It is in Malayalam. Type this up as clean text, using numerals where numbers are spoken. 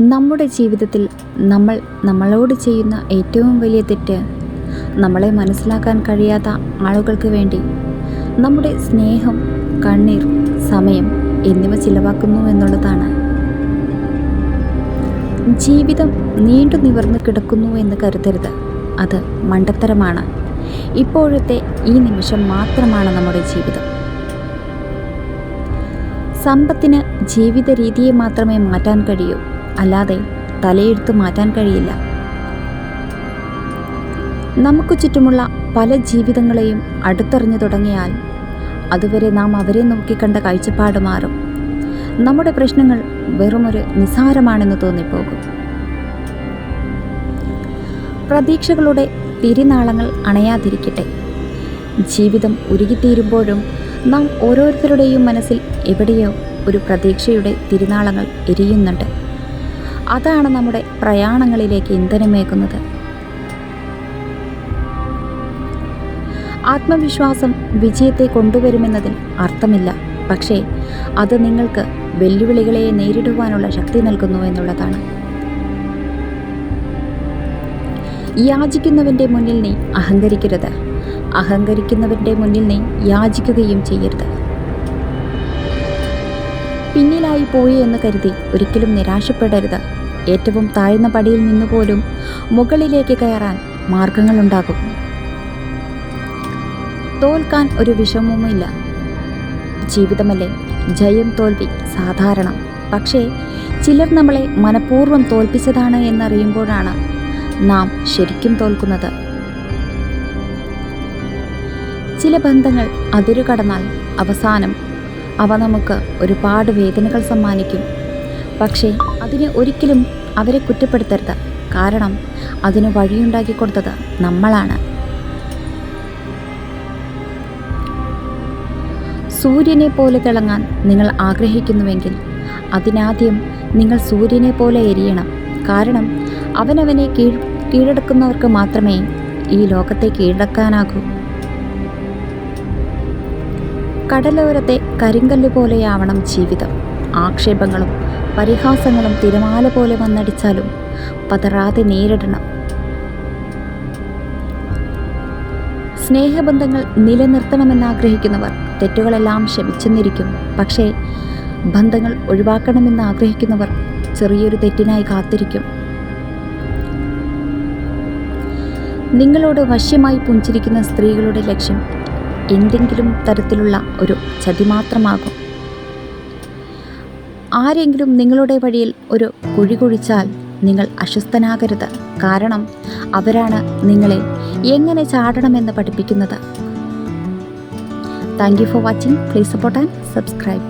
നമ്മുടെ ജീവിതത്തിൽ നമ്മൾ നമ്മളോട് ചെയ്യുന്ന ഏറ്റവും വലിയ തെറ്റ് നമ്മളെ മനസ്സിലാക്കാൻ കഴിയാത്ത ആളുകൾക്ക് വേണ്ടി നമ്മുടെ സ്നേഹം, കണ്ണീർ, സമയം എന്നിവ ചിലവാക്കുന്നു എന്നുള്ളതാണ്. ജീവിതം നീണ്ടു നിവർന്നു കിടക്കുന്നു എന്ന് കരുതരുത്. അത് മണ്ടത്തരമാണ്. ഇപ്പോഴത്തെ ഈ നിമിഷം മാത്രമാണ് നമ്മുടെ ജീവിതം. സമ്പത്തിന് ജീവിത രീതിയെ മാത്രമേ മാറ്റാൻ കഴിയൂ, അല്ലാതെ തലയെടുത്ത് മാറ്റാൻ കഴിയില്ല. നമുക്ക് ചുറ്റുമുള്ള പല ജീവിതങ്ങളെയും അടുത്തറിഞ്ഞു തുടങ്ങിയാൽ അതുവരെ നാം അവരെ നോക്കിക്കണ്ട കാഴ്ചപ്പാട് മാറും. നമ്മുടെ പ്രശ്നങ്ങൾ വെറുമൊരു നിസ്സാരമാണെന്ന് തോന്നിപ്പോകും. പ്രതീക്ഷകളുടെ തിരിനാളങ്ങൾ അണയാതിരിക്കട്ടെ. ജീവിതം ഉരുകിത്തീരുമ്പോഴും നാം ഓരോരുത്തരുടെയും മനസ്സിൽ എവിടെയോ ഒരു പ്രതീക്ഷയുടെ തിരിനാളങ്ങൾ എരിയുന്നുണ്ട്. അതാണ് നമ്മുടെ പ്രയാണങ്ങളിലേക്ക് ഇന്ധനമേകുന്നത്. ആത്മവിശ്വാസം വിജയത്തെ കൊണ്ടുവരുമെന്നതിൽ അർത്ഥമില്ല. പക്ഷേ അത് നിങ്ങൾക്ക് വെല്ലുവിളികളെ നേരിടുവാനുള്ള ശക്തി നൽകുന്നു എന്നുള്ളതാണ്. യാചിക്കുന്നവൻ്റെ മുന്നിൽ നീ അഹങ്കരിക്കരുത്. അഹങ്കരിക്കുന്നവൻ്റെ മുന്നിൽ നീ യാചിക്കുകയും ചെയ്യരുത്. പിന്നിലായി പോയി എന്ന് കരുതി ഒരിക്കലും നിരാശപ്പെടരുത്. ഏറ്റവും താഴ്ന്ന പടിയിൽ നിന്നുപോലും മുകളിലേക്ക് കയറാൻ മാർഗങ്ങളുണ്ടാകും. തോൽക്കാൻ ഒരു വിഷമവുമില്ല. ജീവിതമല്ലേ, ജയം തോൽവി സാധാരണം. പക്ഷേ ചിലർ നമ്മളെ മനഃപൂർവ്വം തോൽപ്പിച്ചതാണ് എന്നറിയുമ്പോഴാണ് നാം ശരിക്കും തോൽക്കുന്നത്. ചില ബന്ധങ്ങൾ അതിരു കടന്നാൽ അവസാനം അവ നമുക്ക് ഒരുപാട് വേദനകൾ സമ്മാനിക്കും. പക്ഷേ അതിന് ഒരിക്കലും അവരെ കുറ്റപ്പെടുത്തരുത്. കാരണം അതിന് വഴിയുണ്ടാക്കി കൊടുത്തത് നമ്മളാണ്. സൂര്യനെ പോലെ തിളങ്ങാൻ നിങ്ങൾ ആഗ്രഹിക്കുന്നുവെങ്കിൽ അതിനാദ്യം നിങ്ങൾ സൂര്യനെ പോലെ എരിയണം. കാരണം അവനവനെ കീഴടക്കുന്നവർക്ക് മാത്രമേ ഈ ലോകത്തെ കീഴടക്കാനാകൂ. കടലോരത്തെ കരിങ്കല്ല് പോലെയാവണം ജീവിതം. ആക്ഷേപങ്ങളും പരിഹാസങ്ങളും തിരമാല പോലെ വന്നടിച്ചാലും പതറാതെ നേരിടണം. സ്നേഹബന്ധങ്ങൾ നിലനിർത്തണമെന്നാഗ്രഹിക്കുന്നവർ തെറ്റുകളെല്ലാം ക്ഷമിച്ചെന്നിരിക്കും. പക്ഷേ ബന്ധങ്ങൾ ഒഴിവാക്കണമെന്ന് ആഗ്രഹിക്കുന്നവർ ചെറിയൊരു തെറ്റിനായി കാത്തിരിക്കും. നിങ്ങളോട് വശ്യമായി പുഞ്ചിരിക്കുന്ന സ്ത്രീകളുടെ ലക്ഷ്യം എന്തെങ്കിലും തരത്തിലുള്ള ഒരു ചതി മാത്രമാകും. ആരെങ്കിലും നിങ്ങളുടെ വഴിയിൽ ഒരു കുഴി കുഴിച്ചാൽ നിങ്ങൾ അസ്വസ്ഥനാകരുത്. കാരണം അവരാണ് നിങ്ങളെ എങ്ങനെ ചാടണമെന്ന് പഠിപ്പിക്കുന്നത്. Thank you for watching. Please support and subscribe.